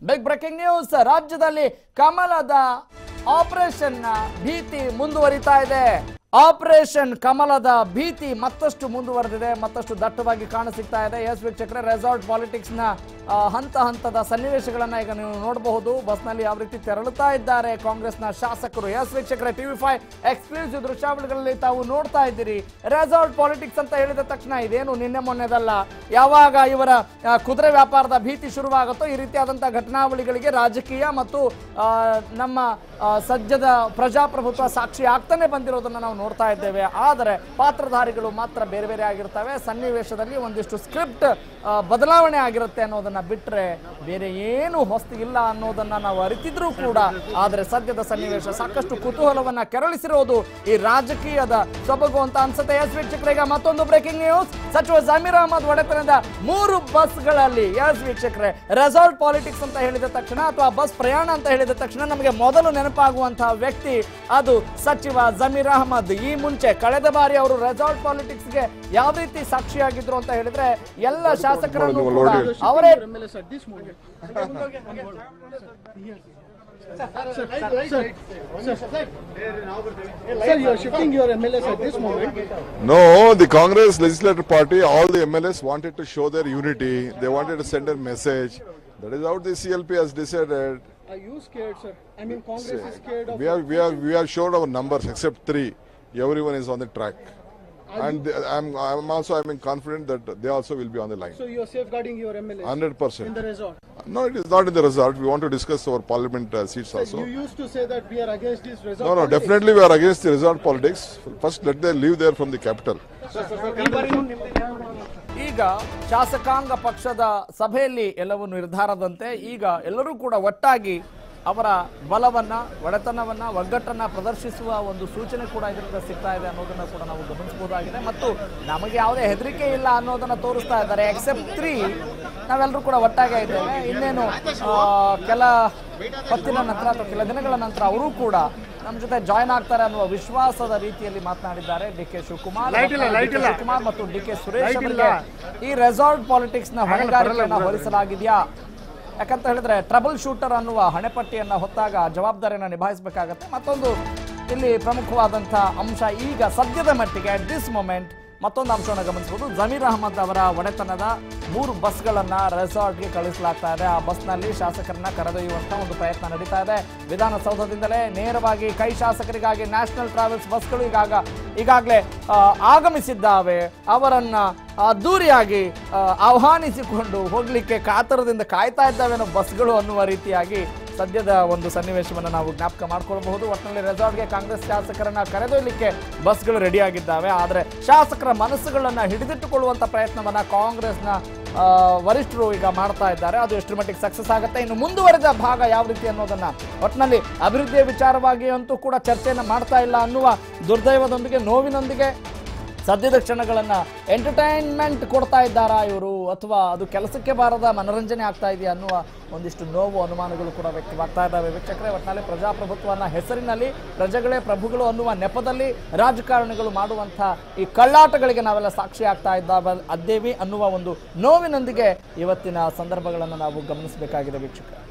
Big breaking news. ರಾಜ್ಯದಲ್ಲಿ ಕಮಲದ operation ಭೀತಿ ಮುಂದುವರಿತಾ ಇದೆ. ಆಪರೇಷನ್ ಕಮಲದ ಭೀತಿ ಮತ್ತಷ್ಟು ಮುಂದುವರೆದಿದೆ, ಮತ್ತಷ್ಟು ದಟ್ಟವಾಗಿ ಕಾಣಸಿಗ್ತಾ ಇದೆ. ಎಸ್ ವೀಕ್ಷಕರೇ, ರೆಸಾರ್ಟ್ ಪಾಲಿಟಿಕ್ಸ್ ನ ಹಂತ ಹಂತದ ಸನ್ನಿವೇಶಗಳನ್ನ ಈಗ ನೀವು ನೋಡಬಹುದು. ಬಸ್ನಲ್ಲಿ ಯಾವ ರೀತಿ ತೆರಳುತ್ತಾ ಇದ್ದಾರೆ ಕಾಂಗ್ರೆಸ್ನ ಶಾಸಕರು. ಎಸ್ ವೀಕ್ಷಕರೇ, TV5 ಎಕ್ಸ್ಕ್ಲೂಸಿವ್ ದೃಶ್ಯಾವಳಿಗಳಲ್ಲಿ ತಾವು ನೋಡ್ತಾ ಇದ್ದೀರಿ. ರೆಸಾರ್ಟ್ ಪಾಲಿಟಿಕ್ಸ್ ಅಂತ ಹೇಳಿದ ತಕ್ಷಣ ಇದೇನು ನಿನ್ನೆ ಮೊನ್ನೆದಲ್ಲ. ಯಾವಾಗ ಇವರ ಕುದುರೆ ವ್ಯಾಪಾರದ ಭೀತಿ ಶುರುವಾಗುತ್ತೋ ಈ ರೀತಿಯಾದಂತಹ ಘಟನಾವಳಿಗಳಿಗೆ ರಾಜಕೀಯ ಮತ್ತು ನಮ್ಮ ಸದ್ಯದ ಪ್ರಜಾಪ್ರಭುತ್ವ ಸಾಕ್ಷಿ ಆಗ್ತಾನೆ ಬಂದಿರೋದನ್ನ ನಾವು ನೋಡ್ತಾ ಇದ್ದೇವೆ. ಆದರೆ ಪಾತ್ರಧಾರಿಗಳು ಮಾತ್ರ ಬೇರೆ ಬೇರೆ ಆಗಿರ್ತವೆ. ಸನ್ನಿವೇಶದಲ್ಲಿ ಒಂದಿಷ್ಟು ಸ್ಕ್ರಿಪ್ಟ್ ಬದಲಾವಣೆ ಆಗಿರುತ್ತೆ ಅನ್ನೋದನ್ನ ಬಿಟ್ರೆ ಬೇರೆ ಏನು ಹೊಸ್ತಿಲ್ಲ ಅನ್ನೋದನ್ನ ನಾವು ಅರಿತಿದ್ರು ಕೂಡ. ಆದರೆ ಸದ್ಯದ ಸನ್ನಿವೇಶ ಸಾಕಷ್ಟು ಕುತೂಹಲವನ್ನ ಕೆರಳಿಸಿರೋದು ಈ ರಾಜಕೀಯದ ಸೊಬಗು ಅಂತ ಅನ್ಸುತ್ತೆ. ಎಸ್ ವೀಕ್ಷಕರಿಗೆ, ಮತ್ತೊಂದು ಬ್ರೇಕಿಂಗ್ ನ್ಯೂಸ್. ಸಚಿವ ಜಮೀರ್ ಅಹಮದ್ ಒಡೆತನದ 3 ಬಸ್ಗಳಲ್ಲಿ, ಎಸ್ ವೀಕ್ಷಕರೇ, ರೆಸಾರ್ಟ್ ಪಾಲಿಟಿಕ್ಸ್ ಅಂತ ಹೇಳಿದ ತಕ್ಷಣ ಅಥವಾ ಬಸ್ ಪ್ರಯಾಣ ಅಂತ ಹೇಳಿದ ತಕ್ಷಣ ನಮಗೆ ಮೊದಲು ನೆನಪಾಗುವಂತಹ ವ್ಯಕ್ತಿ ಅದು ಸಚಿವ ಜಮೀರ್ ಅಹಮದ್. ಈ ಮುಂಚೆ ಕಳೆದ ಬಾರಿ ಅವರು ರೆಸಾರ್ಟ್ ಪಾಲಿಟಿಕ್ಸ್ಗೆ ಯಾವ ರೀತಿ ಸಾಕ್ಷಿಯಾಗಿದ್ರು ಅಂತ ಹೇಳಿದ್ರೆ ಎಲ್ಲ ಶಾಸಕರನ್ನು ಕೂಡ ಅವರೇ Sir, you are shifting your MLAs at this moment. No, the Congress Legislative Party, all the MLAs wanted to show their unity. They wanted to send a message. That is how the CLP has decided. Are you scared, sir? I mean, Congress is scared of... We have showed our numbers except 3. Everyone is on the track. And I'm also confident that they also will be on the line. So you are safeguarding your MLAs 100%. in the resort? No, it is not in the resort. We want to discuss our parliament seats Sir, also. you used to say that we are against this resort No, politics. definitely we are against the resort politics. First, let them leave there from the capital. ಈಗ ಶಾಸಕಾಂಗ ಪಕ್ಷದ ಸಭೆಯಲ್ಲಿ ಎಲ್ಲವೂ ನಿರ್ಧಾರದಂತೆ ಈಗ ಎಲ್ಲರೂ ಕೂಡ ಒಟ್ಟಾಗಿ ಅವರ ಬಲವನ್ನ, ಒಡೆತನವನ್ನ, ಒಗ್ಗಟ್ಟನ್ನ ಪ್ರದರ್ಶಿಸುವ ಒಂದು ಸೂಚನೆ ಕೂಡ ಇದರಿಂದ ಸಿಗ್ತಾ ಇದೆ ಅನ್ನೋದನ್ನ ಕೂಡ ನಾವು ಗಮನಿಸಬಹುದಾಗಿದೆ. ಮತ್ತು ನಮಗೆ ಯಾವುದೇ ಹೆದರಿಕೆ ಇಲ್ಲ ಅನ್ನೋದನ್ನ ತೋರಿಸ್ತಾ ಇದ್ದಾರೆ. ಎಕ್ಸೆಪ್ಟ್ 3 ನಾವೆಲ್ಲರೂ ಕೂಡ ಒಟ್ಟಾಗಿ ಇದ್ದೇವೆ. ಇನ್ನೇನು ಕೆಲ ಹೊತ್ತಿನ ನಂತರ ಅಥವಾ ಕೆಲ ದಿನಗಳ ನಂತರ ಅವರು ಕೂಡ ನಮ್ಮ ಜೊತೆ ಜಾಯ್ನ್ ಆಗ್ತಾರೆ ಅನ್ನುವ ವಿಶ್ವಾಸದ ರೀತಿಯಲ್ಲಿ ಮಾತನಾಡಿದ್ದಾರೆ DK ಶಿವಕುಮಾರ್ ಮತ್ತು DK ಸುರೇಶ್ ಅವರಿಗೆ ಈ ರೆಸಾರ್ಟ್ ಪಾಲಿಟಿಕ್ಸ್ ನ ಹೊಣೆಗಾರಿಕೆಯನ್ನು ಹೊರಿಸಲಾಗಿದೆಯಾ? ಯಾಕಂತ ಹೇಳಿದ್ರೆ ಟ್ರಬಲ್ ಶೂಟರ್ ಅನ್ನುವ ಹಣೆಪಟ್ಟಿಯನ್ನು ಹೊತ್ತಾಗ ಜವಾಬ್ದಾರಿಯನ್ನು ನಿಭಾಯಿಸಬೇಕಾಗತ್ತೆ. ಮತ್ತೊಂದು ಇಲ್ಲಿ ಪ್ರಮುಖವಾದಂಥ ಅಂಶ ಈಗ ಸದ್ಯದ ಮಟ್ಟಿಗೆ ಅಟ್ ದಿಸ್ ಮೊಮೆಂಟ್ ಮತ್ತೊಂದು ಅಂಶವನ್ನು ಗಮನಿಸಬಹುದು. ಜಮೀರ್ ಅಹಮದ್ ಅವರ ಒಡೆತನದ 3 ಬಸ್ಗಳನ್ನ ರೆಸಾರ್ಟ್ಗೆ ಕಳಿಸಲಾಗ್ತಾ ಇದೆ. ಆ ಬಸ್ನಲ್ಲಿ ಶಾಸಕರನ್ನ ಕರೆದೊಯ್ಯುವಂತ ಒಂದು ಪ್ರಯತ್ನ ನಡೀತಾ ಇದೆ. ವಿಧಾನಸೌಧದಿಂದಲೇ ನೇರವಾಗಿ ಕೈ ಶಾಸಕರಿಗಾಗಿ ನ್ಯಾಷನಲ್ ಟ್ರಾವೆಲ್ಸ್ ಬಸ್ಗಳು ಈಗಾಗಲೇ ಆಗಮಿಸಿದ್ದಾವೆ. ಅವರನ್ನ ಅದ್ದೂರಿಯಾಗಿ ಆಹ್ವಾನಿಸಿಕೊಂಡು ಹೋಗ್ಲಿಕ್ಕೆ ಕಾತರದಿಂದ ಕಾಯ್ತಾ ಇದ್ದಾವೇನೋ ಬಸ್ಗಳು ಅನ್ನುವ ರೀತಿಯಾಗಿ ಸದ್ಯದ ಒಂದು ಸನ್ನಿವೇಶವನ್ನು ನಾವು ಜ್ಞಾಪಕ ಮಾಡ್ಕೊಳ್ಬಹುದು. ಒಟ್ಟಿನಲ್ಲಿ ರೆಸಾರ್ಟ್ಗೆ ಕಾಂಗ್ರೆಸ್ ಶಾಸಕರನ್ನ ಕರೆದೊಯ್ಯಲಿಕ್ಕೆ ಬಸ್ಗಳು ರೆಡಿಯಾಗಿದ್ದಾವೆ. ಆದರೆ ಶಾಸಕರ ಮನಸ್ಸುಗಳನ್ನ ಹಿಡಿದಿಟ್ಟುಕೊಳ್ಳುವಂತ ಪ್ರಯತ್ನವನ್ನ ಕಾಂಗ್ರೆಸ್ನ ವರಿಷ್ಠರು ಈಗ ಮಾಡ್ತಾ ಇದ್ದಾರೆ. ಅದು ಎಷ್ಟರ ಮಟ್ಟಿಗೆ ಸಕ್ಸಸ್ ಆಗುತ್ತೆ, ಇನ್ನು ಮುಂದುವರೆದ ಭಾಗ ಯಾವ ರೀತಿ ಅನ್ನೋದನ್ನ ಒಟ್ಟಿನಲ್ಲಿ ಅಭಿವೃದ್ಧಿಯ ವಿಚಾರವಾಗಿ ಅಂತೂ ಕೂಡ ಚರ್ಚೆಯನ್ನು ಮಾಡ್ತಾ ಇಲ್ಲ ಅನ್ನುವ ದುರ್ದೈವದೊಂದಿಗೆ, ನೋವಿನೊಂದಿಗೆ ಸದ್ಯದ ಕ್ಷಣಗಳನ್ನ ಎಂಟರ್ಟೈನ್ಮೆಂಟ್ ಕೊಡ್ತಾ ಇದ್ದಾರಾ ಇವರು, ಅಥವಾ ಅದು ಕೆಲಸಕ್ಕೆ ಬಾರದ ಮನರಂಜನೆ ಆಗ್ತಾ ಇದೆಯಾ ಅನ್ನುವ ಒಂದಿಷ್ಟು ನೋವು, ಅನುಮಾನಗಳು ಕೂಡ ವ್ಯಕ್ತವಾಗ್ತಾ ಇದ್ದಾವೆ. ವೀಕ್ಷಕರೇ, ಒಟ್ಟಿನಲ್ಲಿ ಪ್ರಜಾಪ್ರಭುತ್ವನ ಹೆಸರಿನಲ್ಲಿ ಪ್ರಜೆಗಳೇ ಪ್ರಭುಗಳು ಅನ್ನುವ ನೆಪದಲ್ಲಿ ರಾಜಕಾರಣಿಗಳು ಮಾಡುವಂಥ ಈ ಕಳ್ಳಾಟಗಳಿಗೆ ನಾವೆಲ್ಲ ಸಾಕ್ಷಿ ಆಗ್ತಾ ಇದ್ದೇವೆ ಅನ್ನುವ ಒಂದು ನೋವಿನೊಂದಿಗೆ ಇವತ್ತಿನ ಸಂದರ್ಭಗಳನ್ನು ನಾವು ಗಮನಿಸಬೇಕಾಗಿದೆ ವೀಕ್ಷಕರೇ.